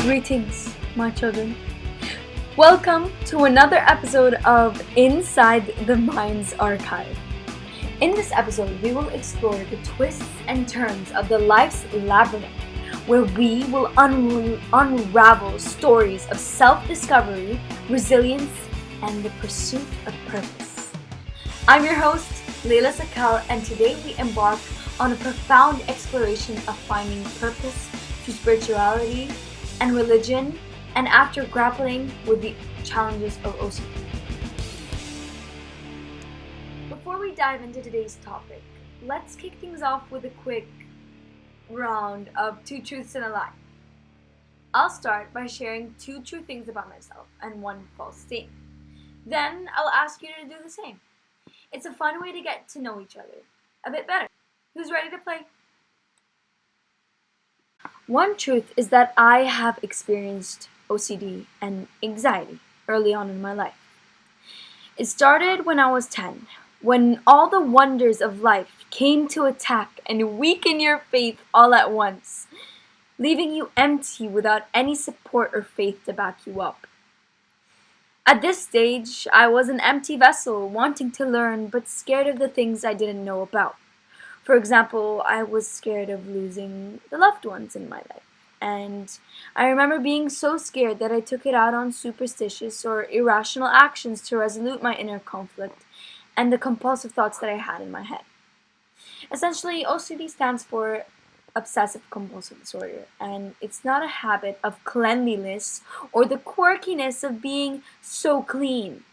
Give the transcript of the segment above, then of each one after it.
Greetings, my children. Welcome to another episode of Inside the Mind's Archive. In this episode, we will explore the twists and turns of the life's labyrinth, where we will unravel stories of self-discovery, resilience, and the pursuit of purpose. I'm your host, Leila Sakal, and today we embark on a profound exploration of finding purpose through spirituality and religion, and after grappling with the challenges of OCD. Before we dive into today's topic, let's kick things off with a quick round of 2 truths and a lie. I'll start by sharing 2 true things about myself and 1 false statement. Then I'll ask you to do the same. It's a fun way to get to know each other a bit better. Who's ready to play? 1 truth is that I have experienced OCD and anxiety early on in my life. It started when I was 10, when all the wonders of life came to attack and weaken your faith all at once, leaving you empty without any support or faith to back you up. At this stage, I was an empty vessel, wanting to learn but scared of the things I didn't know about. For example, I was scared of losing the loved ones in my life. And I remember being so scared that I took it out on superstitious or irrational actions to resolve my inner conflict and the compulsive thoughts that I had in my head. Essentially, OCD stands for obsessive compulsive disorder, and it's not a habit of cleanliness or the quirkiness of being so clean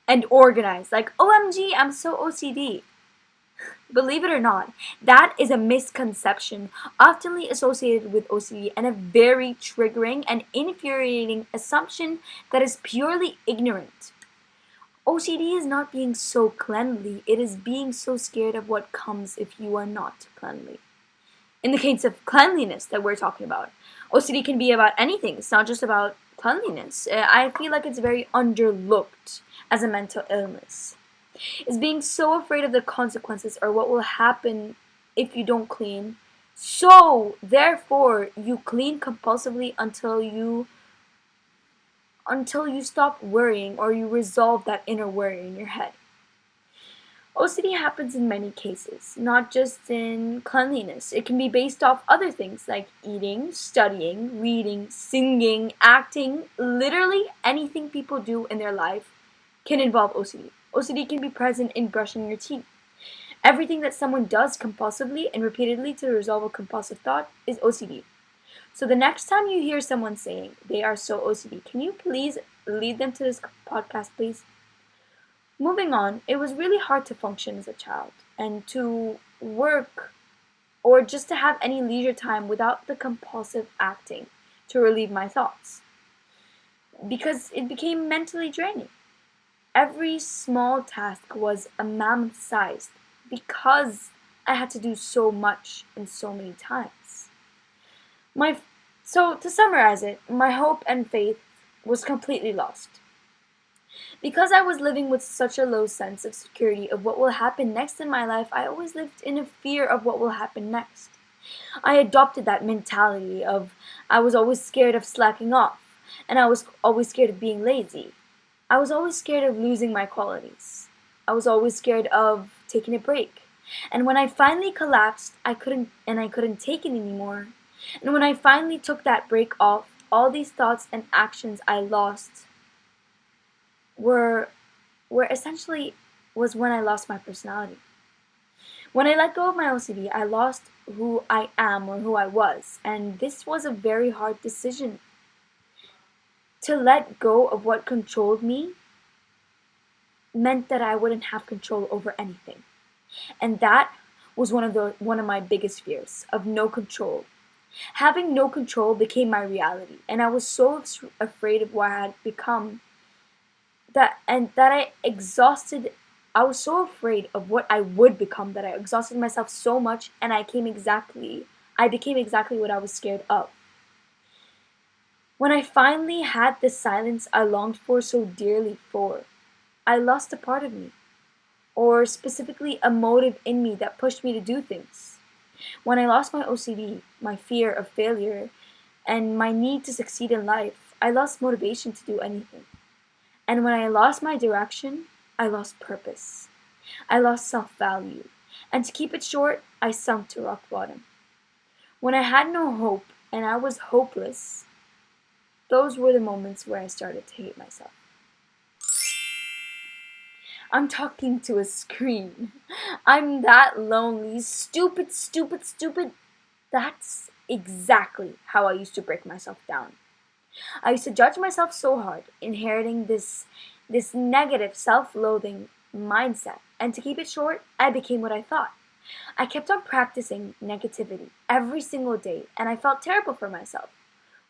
and organized, like, OMG, I'm so OCD. Believe it or not, that is a misconception often associated with OCD and a very triggering and infuriating assumption that is purely ignorant. OCD is not being so cleanly, it is being so scared of what comes if you are not cleanly. In the case of cleanliness that we're talking about, OCD can be about anything, it's not just about cleanliness. I feel like it's very underlooked as a mental illness. Is being so afraid of the consequences or what will happen if you don't clean. So, therefore, you clean compulsively until you stop worrying or you resolve that inner worry in your head. OCD happens in many cases, not just in cleanliness. It can be based off other things like eating, studying, reading, singing, acting. Literally anything people do in their life can involve OCD. OCD can be present in brushing your teeth. Everything that someone does compulsively and repeatedly to resolve a compulsive thought is OCD. So the next time you hear someone saying they are so OCD, can you please lead them to this podcast, please? Moving on, it was really hard to function as a child and to work or just to have any leisure time without the compulsive acting to relieve my thoughts, because it became mentally draining. Every small task was a mammoth-sized because I had to do so much and so many times. So to summarize it, my hope and faith was completely lost. Because I was living with such a low sense of security of what will happen next in my life, I always lived in a fear of what will happen next. I adopted that mentality of I was always scared of slacking off, and I was always scared of being lazy. I was always scared of losing my qualities. I was always scared of taking a break. And when I finally collapsed, I couldn't take it anymore. And when I finally took that break off, all these thoughts and actions I lost were essentially was when I lost my personality. When I let go of my OCD, I lost who I am or who I was. And this was a very hard decision. To let go of what controlled me meant that I wouldn't have control over anything. And that was one of my biggest fears, of no control. Having no control became my reality, and I was so afraid of what I had become I was so afraid of what I would become that I exhausted myself so much, and I became exactly what I was scared of. When I finally had the silence I longed for so dearly for, I lost a part of me, or specifically a motive in me that pushed me to do things. When I lost my OCD, my fear of failure, and my need to succeed in life, I lost motivation to do anything. And when I lost my direction, I lost purpose. I lost self-value. And to keep it short, I sunk to rock bottom. When I had no hope and I was hopeless, those were the moments where I started to hate myself. I'm talking to a screen. I'm that lonely, stupid, stupid, stupid. That's exactly how I used to break myself down. I used to judge myself so hard, inheriting this negative self-loathing mindset. And to keep it short, I became what I thought. I kept on practicing negativity every single day, and I felt terrible for myself.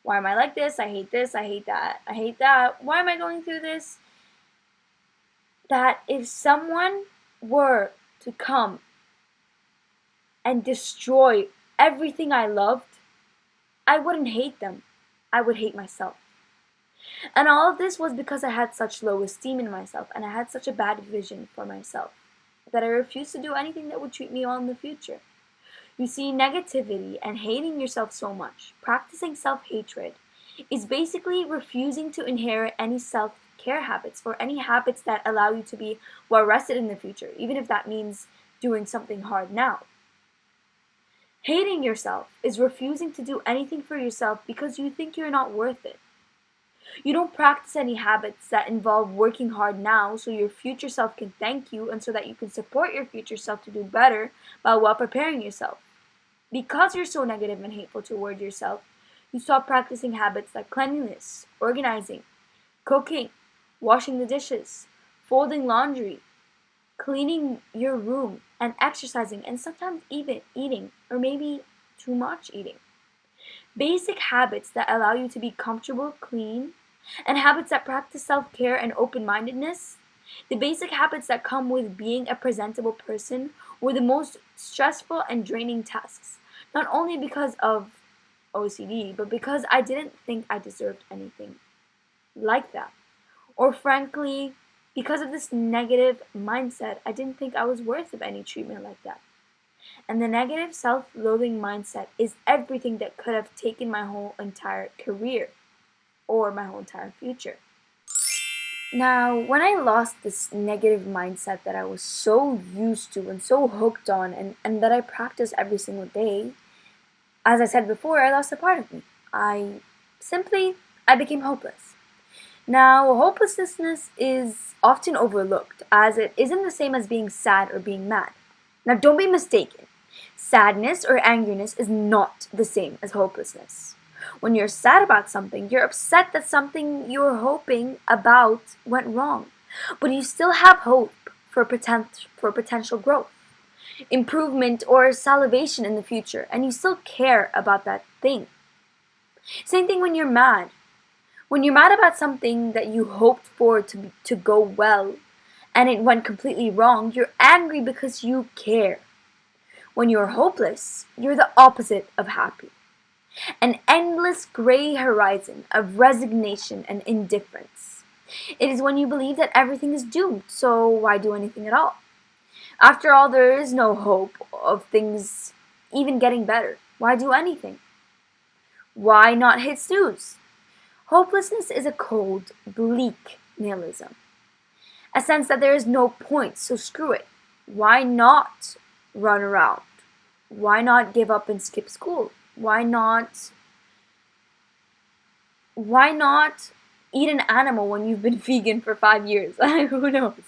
Why am I like this? I hate this. I hate that. I hate that. Why am I going through this? That if someone were to come and destroy everything I loved, I wouldn't hate them. I would hate myself. And all of this was because I had such low esteem in myself and I had such a bad vision for myself that I refused to do anything that would treat me well in the future. You see, negativity and hating yourself so much, practicing self-hatred, is basically refusing to inherit any self-care habits or any habits that allow you to be well-rested in the future, even if that means doing something hard now. Hating yourself is refusing to do anything for yourself because you think you're not worth it. You don't practice any habits that involve working hard now so your future self can thank you and so that you can support your future self to do better while preparing yourself. Because you're so negative and hateful toward yourself, you stop practicing habits like cleanliness, organizing, cooking, washing the dishes, folding laundry, cleaning your room, and exercising, and sometimes even eating, or maybe too much eating. Basic habits that allow you to be comfortable, clean, and habits that practice self-care and open-mindedness. The basic habits that come with being a presentable person were the most stressful and draining tasks, not only because of OCD, but because I didn't think I deserved anything like that. Or frankly, because of this negative mindset, I didn't think I was worth of any treatment like that. And the negative self-loathing mindset is everything that could have taken my whole entire career or my whole entire future. Now, when I lost this negative mindset that I was so used to and so hooked on and that I practice every single day, as I said before, I lost a part of me. I became hopeless. Now, hopelessness is often overlooked as it isn't the same as being sad or being mad. Now, don't be mistaken. Sadness or angerness is not the same as hopelessness. When you're sad about something, you're upset that something you were hoping about went wrong. But you still have hope for potential growth, improvement, or salvation in the future, and you still care about that thing. Same thing when you're mad. When you're mad about something that you hoped for to go well, and it went completely wrong, you're angry because you care. When you're hopeless, you're the opposite of happy. An endless gray horizon of resignation and indifference. It is when you believe that everything is doomed, so why do anything at all? After all, there is no hope of things even getting better. Why do anything? Why not hit snooze? Hopelessness is a cold, bleak nihilism. A sense that there is no point, so screw it. Why not run around? Why not give up and skip school? Why not eat an animal when you've been vegan for 5 years? Who knows?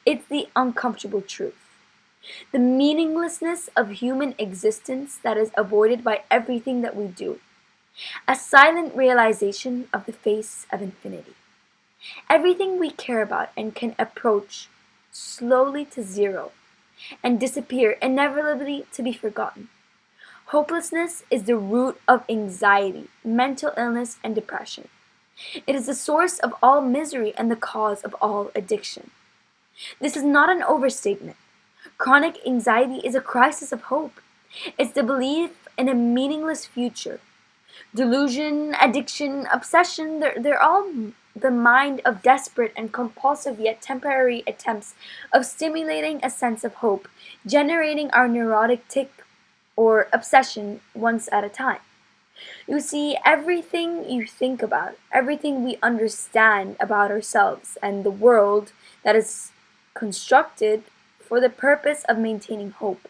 It's the uncomfortable truth. The meaninglessness of human existence that is avoided by everything that we do. A silent realization of the face of infinity. Everything we care about and can approach slowly to zero and disappear inevitably to be forgotten. Hopelessness is the root of anxiety, mental illness, and depression. It is the source of all misery and the cause of all addiction. This is not an overstatement. Chronic anxiety is a crisis of hope. It's the belief in a meaningless future. Delusion, addiction, obsession, they're all the mind of desperate and compulsive yet temporary attempts of stimulating a sense of hope, generating our neurotic tic or obsession once at a time. You see, everything you think about, everything we understand about ourselves and the world that is constructed for the purpose of maintaining hope.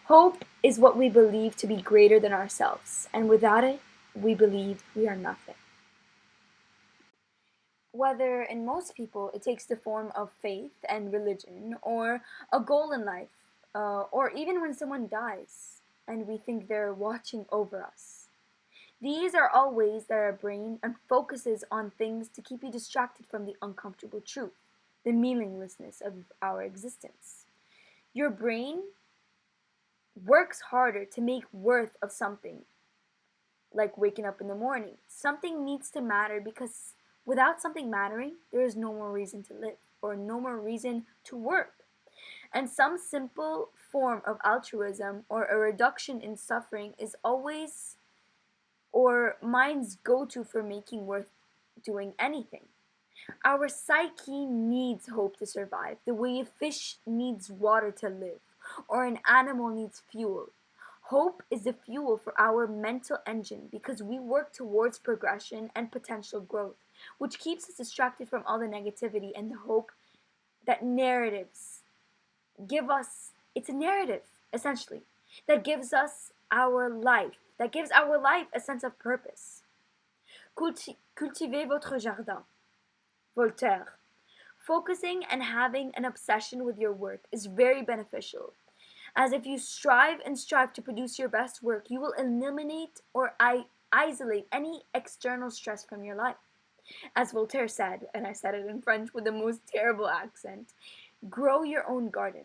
Hope is what we believe to be greater than ourselves, and without it, we believe we are nothing. Whether in most people it takes the form of faith and religion, or a goal in life, or even when someone dies and we think they're watching over us. These are all ways that our brain focuses on things to keep you distracted from the uncomfortable truth, the meaninglessness of our existence. Your brain works harder to make worth of something, like waking up in the morning. Something needs to matter because without something mattering, there is no more reason to live or no more reason to work. And some simple form of altruism or a reduction in suffering is always or mind's go-to for making worth doing anything. Our psyche needs hope to survive, the way a fish needs water to live, or an animal needs fuel. Hope is the fuel for our mental engine because we work towards progression and potential growth, which keeps us distracted from all the negativity and the hope that narratives give us. It's a narrative, essentially, that gives us our life, that gives our life a sense of purpose. Cultivez votre jardin. Voltaire. Focusing and having an obsession with your work is very beneficial, as if you strive to produce your best work, you will eliminate or isolate any external stress from your life. As Voltaire said, and I said it in French with the most terrible accent, grow your own garden.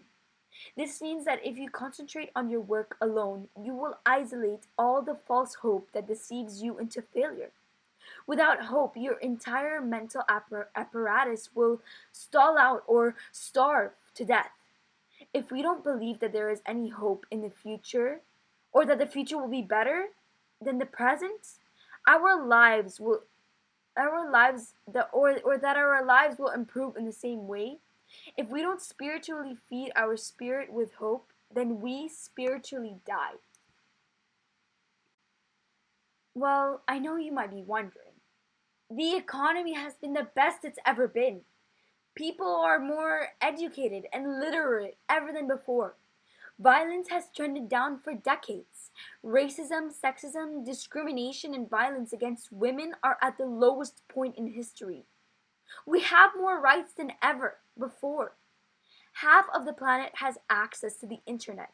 This means that if you concentrate on your work alone, you will isolate all the false hope that deceives you into failure. Without hope, your entire mental apparatus will stall out or starve to death. If we don't believe that there is any hope in the future, or that the future will be better than the present, our lives will or that our lives will improve in the same way. If we don't spiritually feed our spirit with hope, then we spiritually die. Well, I know you might be wondering. The economy has been the best it's ever been. People are more educated and literate ever than before. Violence has trended down for decades. Racism, sexism, discrimination, and violence against women are at the lowest point in history. We have more rights than ever before. Half of the planet has access to the internet.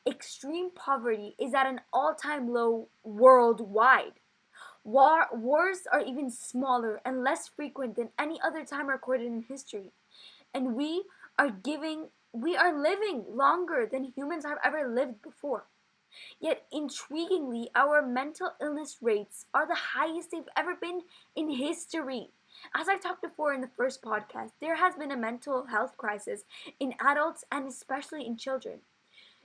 Extreme poverty is at an all-time low worldwide. Wars are even smaller and less frequent than any other time recorded in history. And we are living longer than humans have ever lived before. Yet intriguingly, our mental illness rates are the highest they've ever been in history. As I talked before in the first podcast, there has been a mental health crisis in adults and especially in children.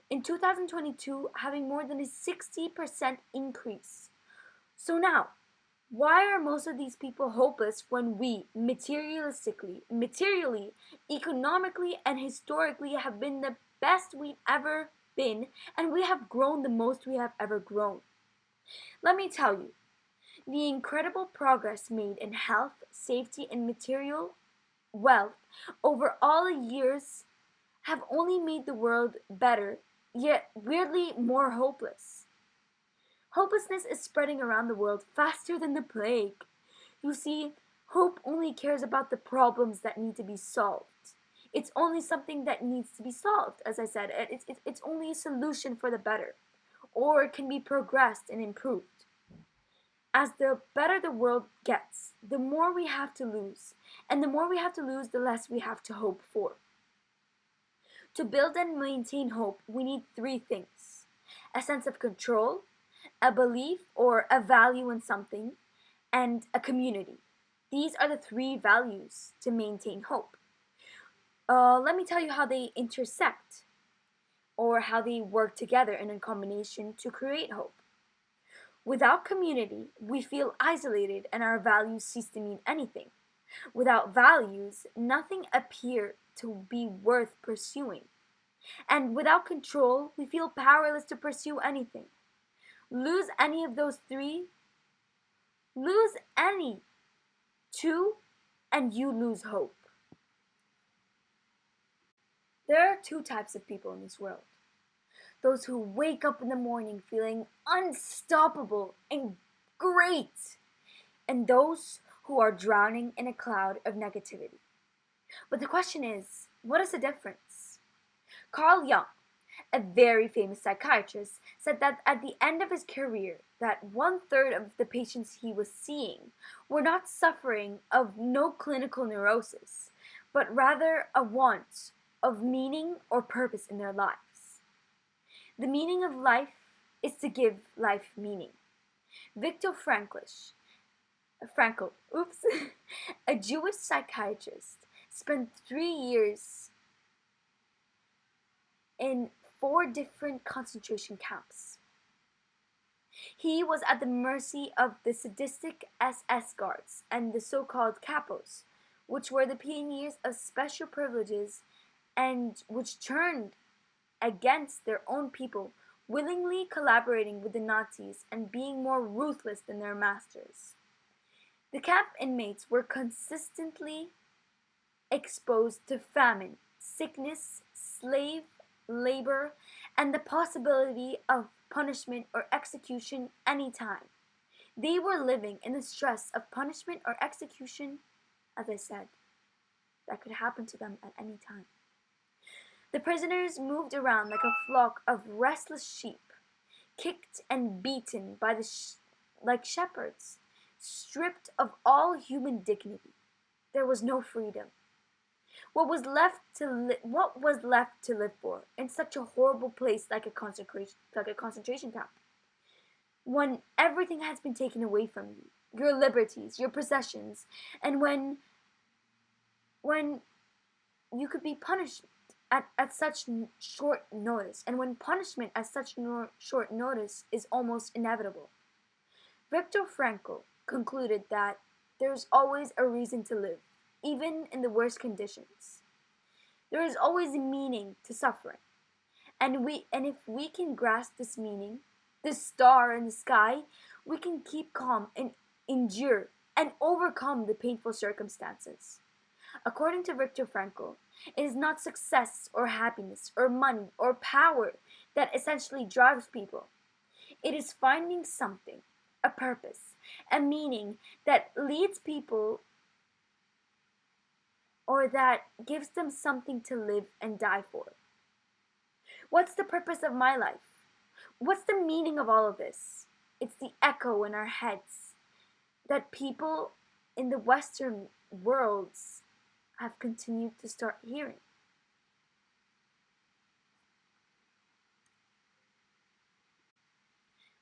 In 2022, having more than a 60% increase. So now, why are most of these people hopeless when we materially, economically, and historically have been the best we've ever been, and we have grown the most we have ever grown? Let me tell you, the incredible progress made in health, safety, and material wealth over all the years have only made the world better, yet weirdly more hopeless. Hopelessness is spreading around the world faster than the plague. You see, hope only cares about the problems that need to be solved. It's only something that needs to be solved, as I said. It's only a solution for the better, or it can be progressed and improved. As the better the world gets, the more we have to lose. And the more we have to lose, the less we have to hope for. To build and maintain hope, we need three things: a sense of control, a belief or a value in something, and a community. These are the three values to maintain hope. Let me tell you how they intersect or how they work together in a combination to create hope. Without community, we feel isolated and our values cease to mean anything. Without values, nothing appears to be worth pursuing. And without control, we feel powerless to pursue anything. Lose any of those three, lose any two, and you lose hope. There are two types of people in this world: those who wake up in the morning feeling unstoppable and great, and those who are drowning in a cloud of negativity. But the question is, what is the difference? Carl Yung, a very famous psychiatrist, said that at the end of his career, that 1/3 of the patients he was seeing were not suffering of no clinical neurosis, but rather a want of meaning or purpose in their lives. The meaning of life is to give life meaning. Viktor Frankl, a Jewish psychiatrist, spent 3 years in 4 different concentration camps. He was at the mercy of the sadistic SS guards and the so-called capos, which were the pioneers of special privileges and which turned against their own people, willingly collaborating with the Nazis and being more ruthless than their masters. The camp inmates were consistently exposed to famine, sickness, slave labor, and the possibility of punishment or execution anytime. They were living in the stress of punishment or execution, as I said, that could happen to them at any time. The prisoners moved around like a flock of restless sheep, kicked and beaten by like shepherds, stripped of all human dignity. There was no freedom. What was left to live for in such a horrible place like a concentration camp? When everything has been taken away from you, your liberties, your possessions, and when you could be punished at such short notice, and when punishment at such short notice is almost inevitable. Viktor Frankl concluded that there's always a reason to live, even in the worst conditions. There is always a meaning to suffering. And if we can grasp this meaning, this star in the sky, we can keep calm and endure and overcome the painful circumstances. According to Viktor Frankl, it is not success or happiness or money or power that essentially drives people. It is finding something, a purpose, a meaning that leads people or that gives them something to live and die for. What's the purpose of my life? What's the meaning of all of this? It's the echo in our heads that people in the Western worlds have continued to start hearing.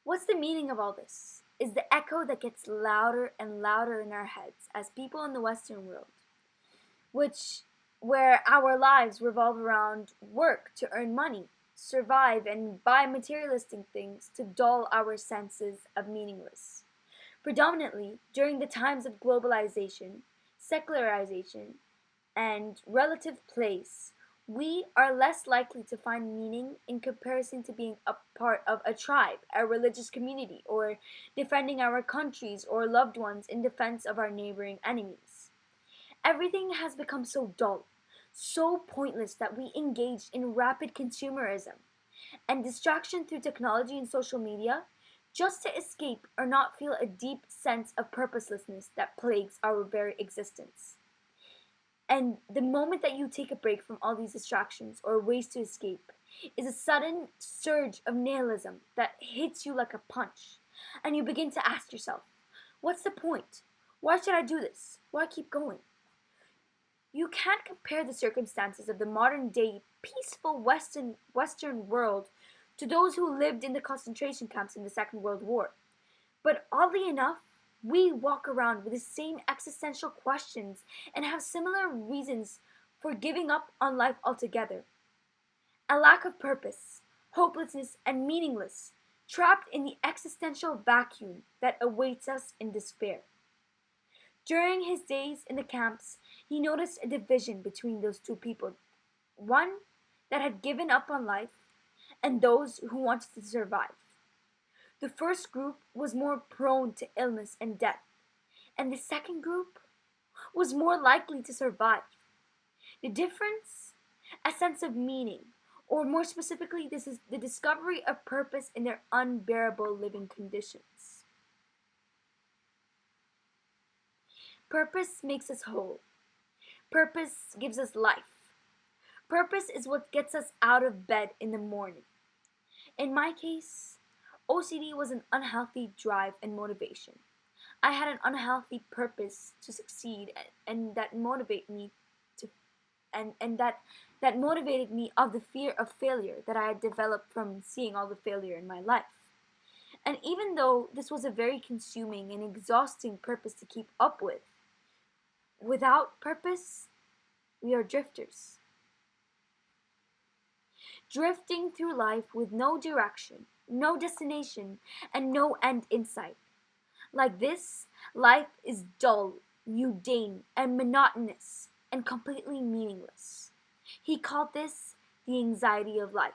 What's the meaning of all this? Is the echo that gets louder and louder in our heads as people in the Western world, where our lives revolve around work to earn money, survive, and buy materialistic things to dull our senses of meaningless. Predominantly during the times of globalization, secularization, and relative place, we are less likely to find meaning in comparison to being a part of a tribe, a religious community, or defending our countries or loved ones in defense of our neighboring enemies. Everything has become so dull, so pointless that we engage in rapid consumerism and distraction through technology and social media just to escape or not feel a deep sense of purposelessness that plagues our very existence. And the moment that you take a break from all these distractions or ways to escape is a sudden surge of nihilism that hits you like a punch. And you begin to ask yourself, what's the point? Why should I do this? Why keep going? You can't compare the circumstances of the modern day peaceful Western world to those who lived in the concentration camps in the Second World War. But oddly enough, we walk around with the same existential questions and have similar reasons for giving up on life altogether. A lack of purpose, hopelessness, and meaningless, trapped in the existential vacuum that awaits us in despair. During his days in the camps, he noticed a division between those two people, one that had given up on life and those who wanted to survive. The first group was more prone to illness and death, and the second group was more likely to survive. The difference? A sense of meaning, or more specifically, this is the discovery of purpose in their unbearable living conditions. Purpose makes us whole. Purpose gives us life. Purpose is what gets us out of bed in the morning. In my case, OCD was an unhealthy drive and motivation. I had an unhealthy purpose to succeed and that motivate me to and that motivated me of the fear of failure that I had developed from seeing all the failure in my life. And even though this was a very consuming and exhausting purpose to keep up with, without purpose, we are drifters. Drifting through life with no direction, no destination, and no end in sight. Like this, life is dull, mundane, and monotonous, and completely meaningless. He called this the anxiety of life.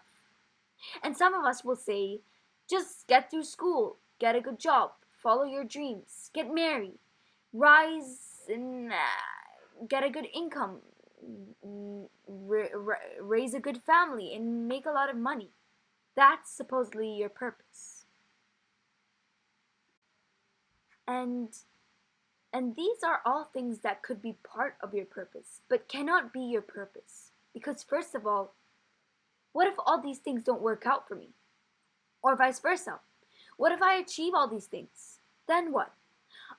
And some of us will say, just get through school, get a good job, follow your dreams, get married, rise and get a good income, raise a good family, and make a lot of money. That's supposedly your purpose. And these are all things that could be part of your purpose, but cannot be your purpose. Because first of all, what if all these things don't work out for me? Or vice versa. What if I achieve all these things? Then what?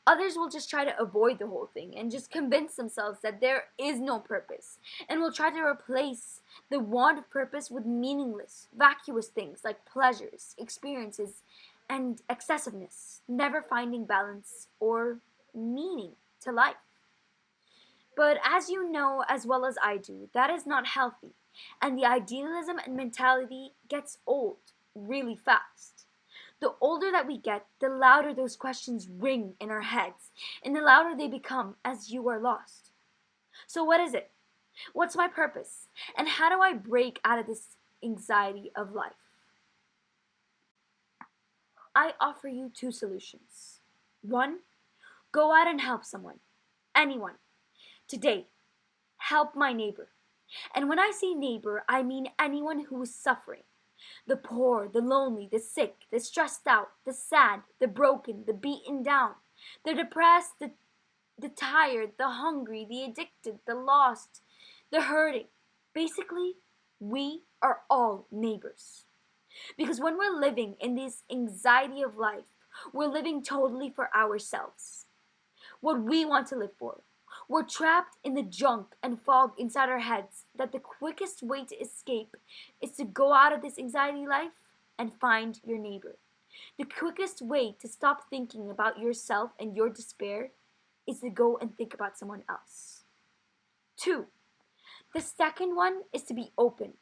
Others will just try to avoid the whole thing and just convince themselves that there is no purpose, and will try to replace the want of purpose with meaningless, vacuous things like pleasures, experiences, and excessiveness, never finding balance or meaning to life. But as you know as well as I do, that is not healthy, and the idealism and mentality gets old really fast. The older that we get, the louder those questions ring in our heads, and the louder they become as you are lost. So what is it? What's my purpose? And how do I break out of this anxiety of life? I offer you two solutions. One, go out and help someone. Anyone. Today, help my neighbor. And when I say neighbor, I mean anyone who is suffering. The poor, the lonely, the sick, the stressed out, the sad, the broken, the beaten down, the depressed, the tired, the hungry, the addicted, the lost, the hurting. Basically, we are all neighbors. Because when we're living in this anxiety of life, we're living totally for ourselves. What we want to live for. We're trapped in the junk and fog inside our heads that the quickest way to escape is to go out of this anxiety life and find your neighbor. The quickest way to stop thinking about yourself and your despair is to go and think about someone else. 2. The second one is to be open.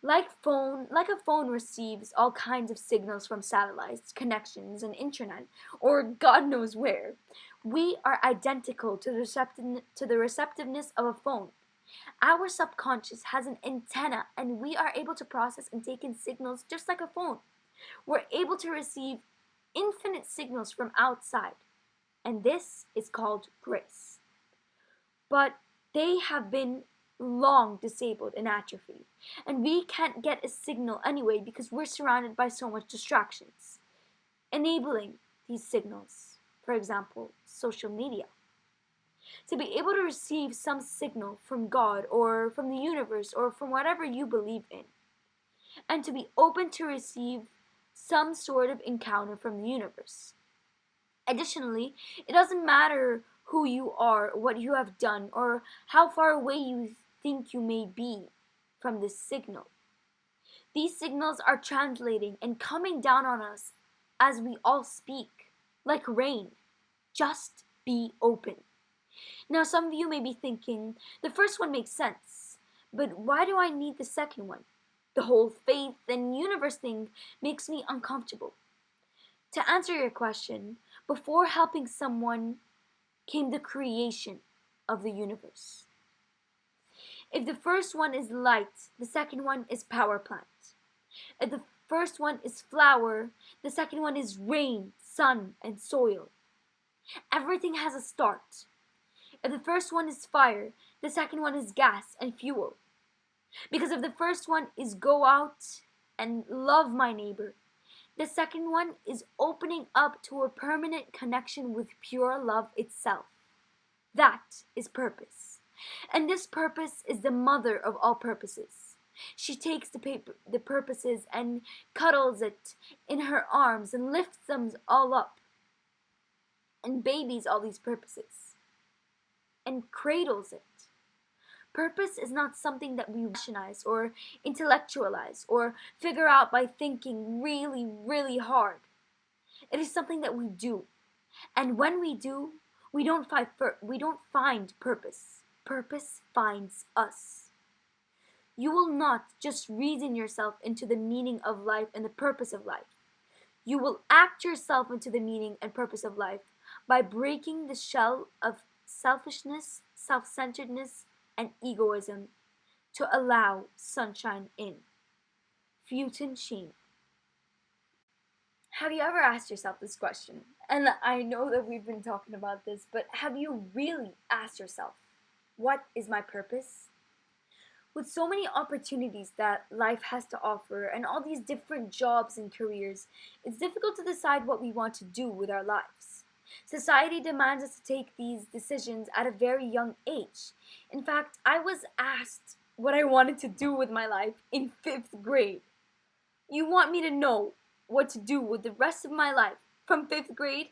Like a phone receives all kinds of signals from satellites, connections, and internet, or God knows where, we are identical to the receptiveness of a phone. Our subconscious has an antenna, and we are able to process and take in signals just like a phone. We're able to receive infinite signals from outside, and this is called grace. But they have been long disabled and atrophied, and we can't get a signal anyway because we're surrounded by so much distractions. Enabling these signals, for example, social media. To be able to receive some signal from God or from the universe or from whatever you believe in, and to be open to receive some sort of encounter from the universe. Additionally, it doesn't matter who you are, what you have done, or how far away you think you may be from this signal. These signals are translating and coming down on us as we all speak, like rain. Just be open. Now, some of you may be thinking, the first one makes sense, but why do I need the second one? The whole faith and universe thing makes me uncomfortable. To answer your question, before helping someone came the creation of the universe. If the first one is light, the second one is power plant. If the first one is flower, the second one is rain, sun, and soil. Everything has a start. If the first one is fire, the second one is gas and fuel. Because if the first one is go out and love my neighbor, the second one is opening up to a permanent connection with pure love itself. That is purpose. And this purpose is the mother of all purposes. She takes the purposes and cuddles it in her arms and lifts them all up and babies all these purposes and cradles it. Purpose is not something that we rationalize or intellectualize or figure out by thinking really, really hard. It is something that we do. And when we do, we don't find purpose. Purpose finds us. You will not just reason yourself into the meaning of life and the purpose of life. You will act yourself into the meaning and purpose of life by breaking the shell of selfishness, self-centeredness, and egoism to allow sunshine in. Futon Sheen. Have you ever asked yourself this question? And I know that we've been talking about this, but have you really asked yourself, what is my purpose? With so many opportunities that life has to offer and all these different jobs and careers, it's difficult to decide what we want to do with our lives. Society demands us to take these decisions at a very young age. In fact, I was asked what I wanted to do with my life in 5th grade. You want me to know what to do with the rest of my life from 5th grade?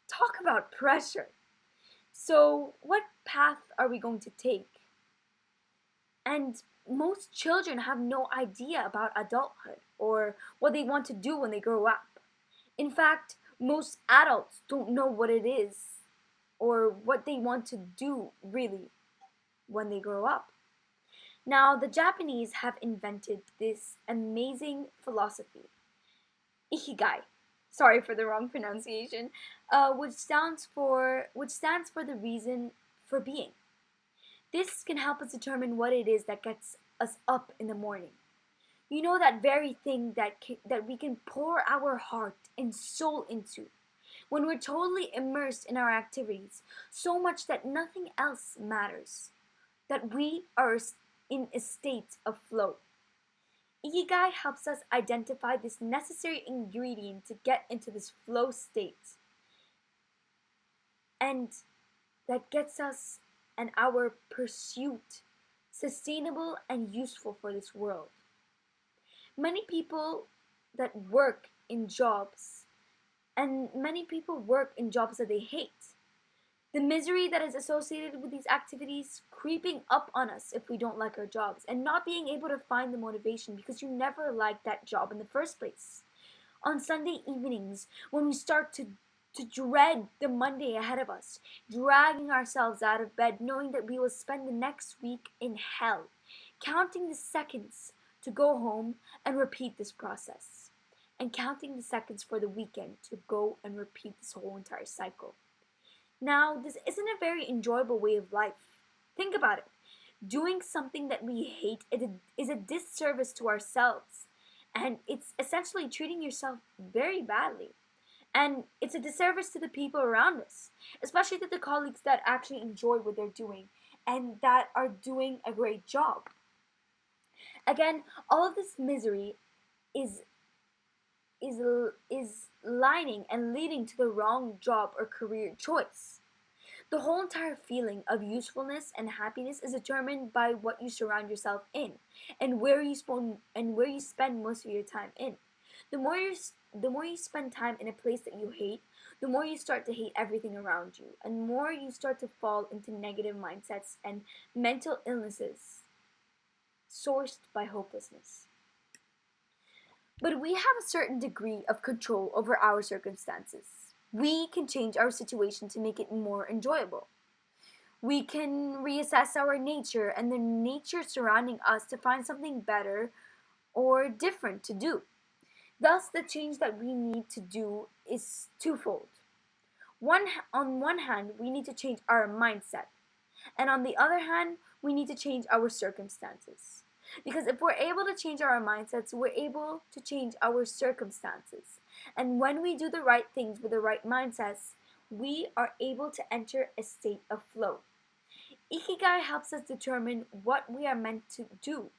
Talk about pressure. So, what path are we going to take? And most children have no idea about adulthood or what they want to do when they grow up. In fact, most adults don't know what it is or what they want to do really when they grow up. Now, the Japanese have invented this amazing philosophy, Ikigai. Sorry for the wrong pronunciation, which stands for the reason for being. This can help us determine what it is that gets us up in the morning. You know, that very thing that we can pour our heart and soul into when we're totally immersed in our activities, so much that nothing else matters, that we are in a state of flow. Ikigai helps us identify this necessary ingredient to get into this flow state, and that gets us and our pursuit sustainable and useful for this world. Many people that work in jobs, and many people work in jobs that they hate. The misery that is associated with these activities creeping up on us if we don't like our jobs, and not being able to find the motivation because you never liked that job in the first place. On Sunday evenings, when we start to dread the Monday ahead of us, dragging ourselves out of bed, knowing that we will spend the next week in hell, counting the seconds to go home and repeat this process, and counting the seconds for the weekend to go and repeat this whole entire cycle. Now, this isn't a very enjoyable way of life. Think about it. Doing something that we hate is a disservice to ourselves, and it's essentially treating yourself very badly. And it's a disservice to the people around us, especially to the colleagues that actually enjoy what they're doing and that are doing a great job. Again, all of this misery is lining and leading to the wrong job or career choice. The whole entire feeling of usefulness and happiness is determined by what you surround yourself in and where you spend most of your time in. The more you spend time in a place that you hate, the more you start to hate everything around you, and more you start to fall into negative mindsets and mental illnesses sourced by hopelessness. But we have a certain degree of control over our circumstances. We can change our situation to make it more enjoyable. We can reassess our nature and the nature surrounding us to find something better or different to do. Thus, the change that we need to do is twofold. On one hand, we need to change our mindset, and on the other hand, we need to change our circumstances. Because if we're able to change our mindsets, we're able to change our circumstances. And when we do the right things with the right mindsets, we are able to enter a state of flow. Ikigai helps us determine what we are meant to do,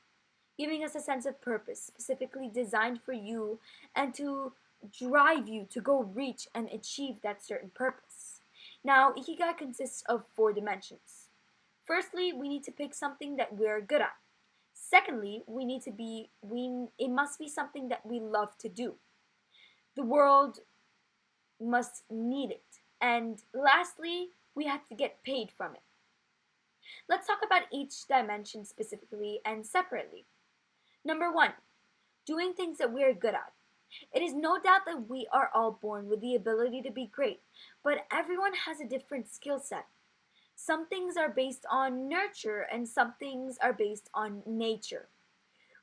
giving us a sense of purpose specifically designed for you and to drive you to go reach and achieve that certain purpose. Now, Ikigai consists of 4 dimensions. Firstly, we need to pick something that we're good at. Secondly, it must be something that we love to do. The world must need it. And lastly, we have to get paid from it. Let's talk about each dimension specifically and separately. Number 1, doing things that we are good at. It is no doubt that we are all born with the ability to be great, but everyone has a different skill set. Some things are based on nurture and some things are based on nature.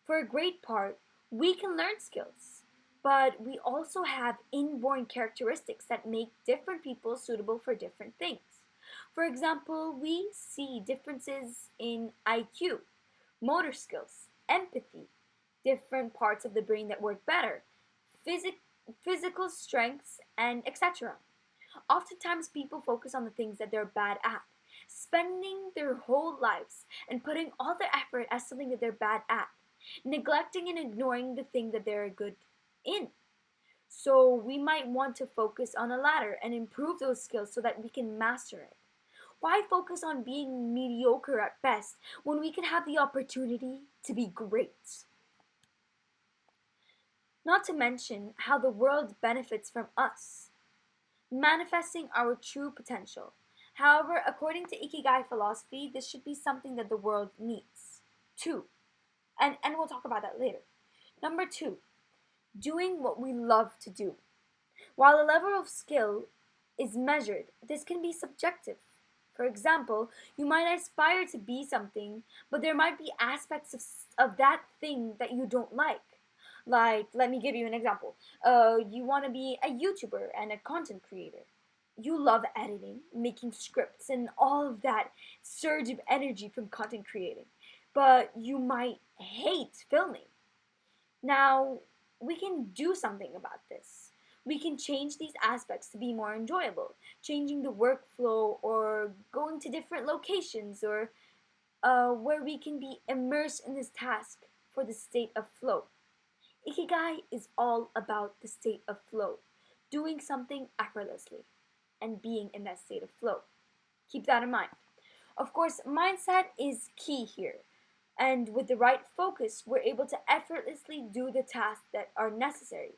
For a great part, we can learn skills, but we also have inborn characteristics that make different people suitable for different things. For example, we see differences in IQ, motor skills, empathy, different parts of the brain that work better, physic- physical strengths, and etc. Oftentimes, people focus on the things that they're bad at, spending their whole lives and putting all their effort as something that they're bad at, neglecting and ignoring the thing that they're good in. So, we might want to focus on a ladder and improve those skills so that we can master it. Why focus on being mediocre at best when we can have the opportunity to be great? Not to mention how the world benefits from us, manifesting our true potential. However, according to Ikigai philosophy, this should be something that the world needs. 2. And we'll talk about that later. Number 2, doing what we love to do. While a level of skill is measured, this can be subjective. For example, you might aspire to be something, but there might be aspects of that thing that you don't like. Like, let me give you an example. You want to be a YouTuber and a content creator. You love editing, making scripts, and all of that surge of energy from content creating. But you might hate filming. Now, we can do something about this. We can change these aspects to be more enjoyable, changing the workflow or going to different locations or where we can be immersed in this task for the state of flow. Ikigai is all about the state of flow, doing something effortlessly and being in that state of flow. Keep that in mind. Of course, mindset is key here. And with the right focus, we're able to effortlessly do the tasks that are necessary.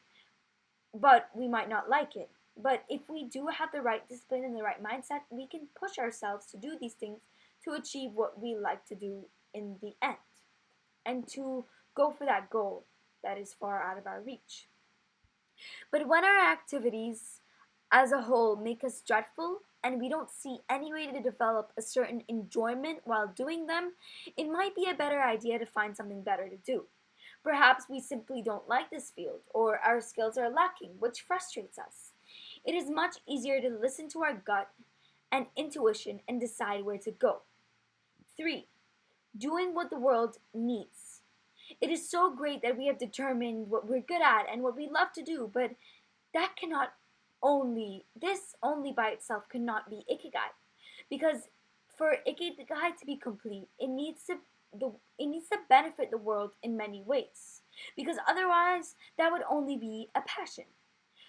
But we might not like it. But if we do have the right discipline and the right mindset, we can push ourselves to do these things to achieve what we like to do in the end and to go for that goal that is far out of our reach. But when our activities as a whole make us dreadful and we don't see any way to develop a certain enjoyment while doing them, it might be a better idea to find something better to do. Perhaps we simply don't like this field, or our skills are lacking, which frustrates us. It is much easier to listen to our gut and intuition and decide where to go. 3. Doing what the world needs. It is so great that we have determined what we're good at and what we love to do, but that cannot this only by itself cannot be Ikigai. Because for Ikigai to be complete, it needs to benefit the world in many ways. Because otherwise, that would only be a passion.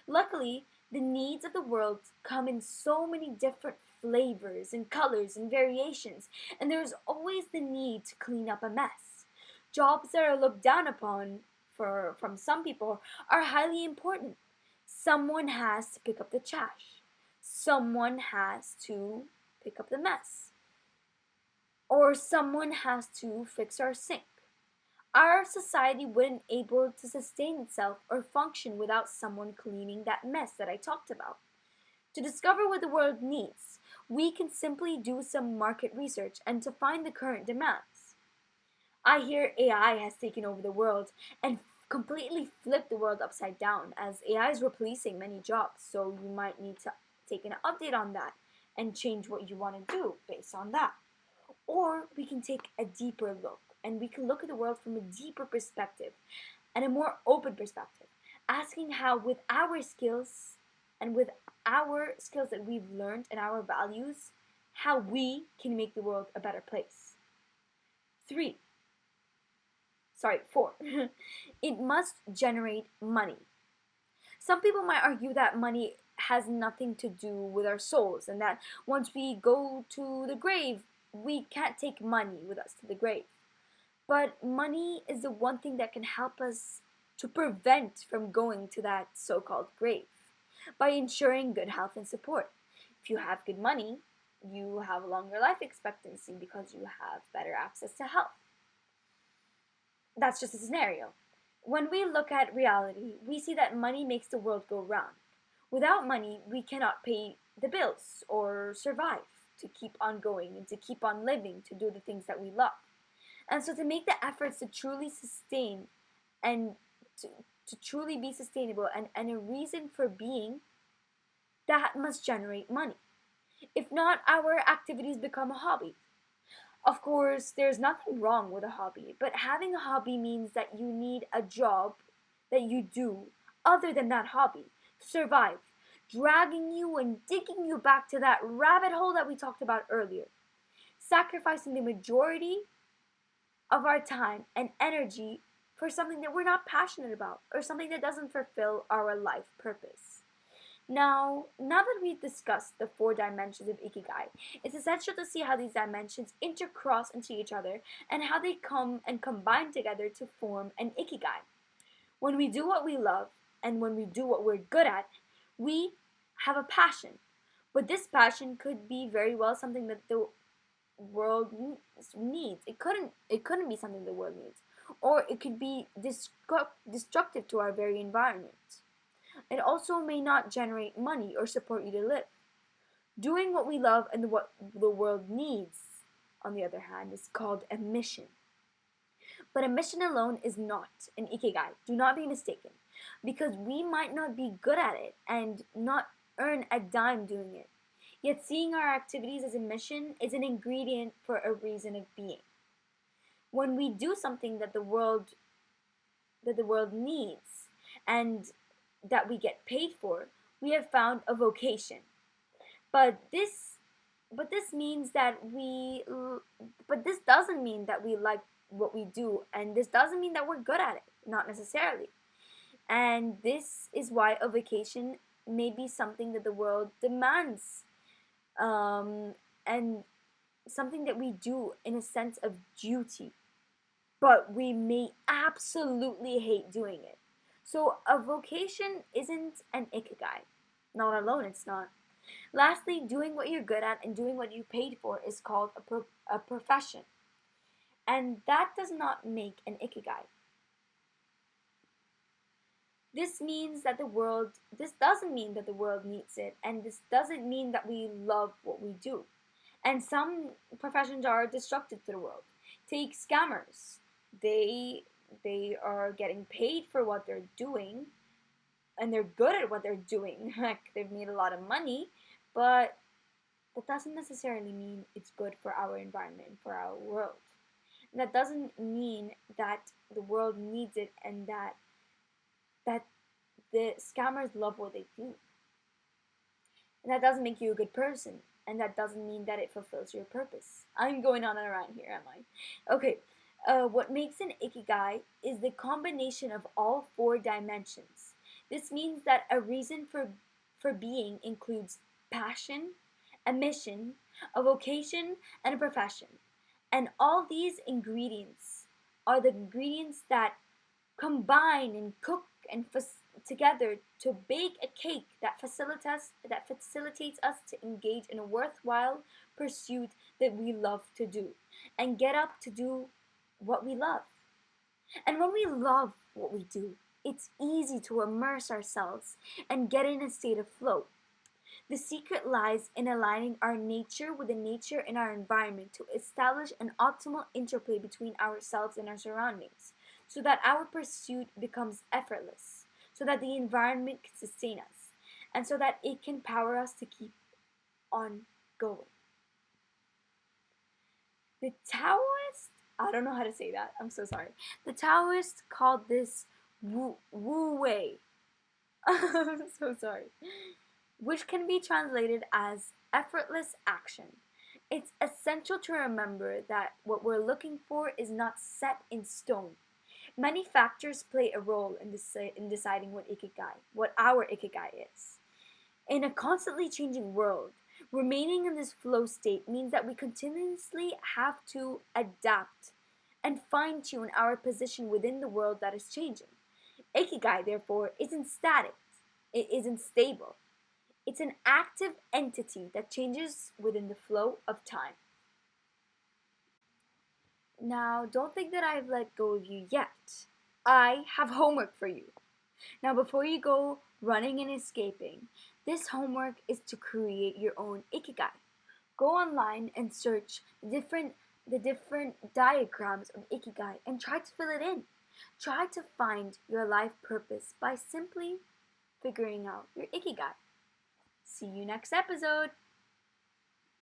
Luckily, the needs of the world come in so many different flavors and colors and variations, and there's always the need to clean up a mess. Jobs that are looked down upon from some people are highly important. Someone has to pick up the trash. Someone has to pick up the mess. Or someone has to fix our sink. Our society wouldn't able to sustain itself or function without someone cleaning that mess that I talked about. To discover what the world needs, we can simply do some market research and to find the current demands. I hear AI has taken over the world and completely flipped the world upside down as AI is replacing many jobs, so you might need to take an update on that and change what you want to do based on that. Or we can take a deeper look. and we can look at the world from a deeper perspective and a more open perspective, asking how, with our skills and with our skills that we've learned and our values, how we can make the world a better place. 4. It must generate money. Some people might argue that money has nothing to do with our souls, and that once we go to the grave, we can't take money with us to the grave. But money is the one thing that can help us to prevent from going to that so-called grave by ensuring good health and support. If you have good money, you have a longer life expectancy because you have better access to health. That's just a scenario. When we look at reality, we see that money makes the world go round. Without money, we cannot pay the bills or survive, to keep on going and to keep on living, to do the things that we love. And so to make the efforts to truly sustain and to truly be sustainable and a reason for being, that must generate money. If not, our activities become a hobby. Of course, there's nothing wrong with a hobby, but having a hobby means that you need a job that you do other than that hobby to survive, dragging you and digging you back to that rabbit hole that we talked about earlier, sacrificing the majority of our time and energy for something that we're not passionate about or something that doesn't fulfill our life purpose. Now that we've discussed the 4 dimensions of Ikigai, it's essential to see how these dimensions intercross into each other and how they come and combine together to form an Ikigai. When we do what we love and when we do what we're good at, we have a passion. But this passion could be very well something that the world needs. It couldn't be something the world needs. Or it could be destructive to our very environment. It also may not generate money or support you to live. Doing what we love and what the world needs, on the other hand, is called a mission. But a mission alone is not an ikigai. Do not be mistaken. Because we might not be good at it and not earn a dime doing it. Yet seeing our activities as a mission is an ingredient for a reason of being. When we do something that the world needs and that we get paid for, we have found a vocation. But this means that but this doesn't mean that we like what we do, and this doesn't mean that we're good at it, not necessarily. And this is why a vocation may be something that the world demands, and something that we do in a sense of duty, but we may absolutely hate doing it. So a vocation isn't an ikigai. Not alone, it's not. Lastly, doing what you're good at and doing what you paid for is called a profession. And that does not make an ikigai. This doesn't mean that the world needs it, and this doesn't mean that we love what we do. And some professions are destructive to the world. Take scammers. They are getting paid for what they're doing, and they're good at what they're doing. Like, they've made a lot of money, but that doesn't necessarily mean it's good for our environment, for our world. And that doesn't mean that the world needs it and that the scammers love what they do. And that doesn't make you a good person. And that doesn't mean that it fulfills your purpose. I'm going on and around here, am I? Okay. What makes an ikigai is the combination of all 4 dimensions. This means that a reason for being includes passion, a mission, a vocation, and a profession. And all these ingredients are the ingredients that combine and cook and together to bake a cake that facilitates us to engage in a worthwhile pursuit that we love to do and get up to do what we love. And when we love what we do, it's easy to immerse ourselves and get in a state of flow. The secret lies in aligning our nature with the nature in our environment to establish an optimal interplay between ourselves and our surroundings, so that our pursuit becomes effortless, so that the environment can sustain us, and so that it can power us to keep on going. The Taoist I don't know how to say that. I'm so sorry. The Taoists called this Wu Wei. I'm so sorry. Which can be translated as effortless action. It's essential to remember that what we're looking for is not set in stone. Many factors play a role in deciding what our ikigai is. In a constantly changing world, remaining in this flow state means that we continuously have to adapt and fine tune our position within the world that is changing. Ikigai, therefore, isn't static, it isn't stable. It's an active entity that changes within the flow of time. Now, don't think that I've let go of you yet. I have homework for you. Now, before you go running and escaping, this homework is to create your own ikigai. Go online and search the different diagrams of ikigai and try to fill it in. Try to find your life purpose by simply figuring out your ikigai. See you next episode.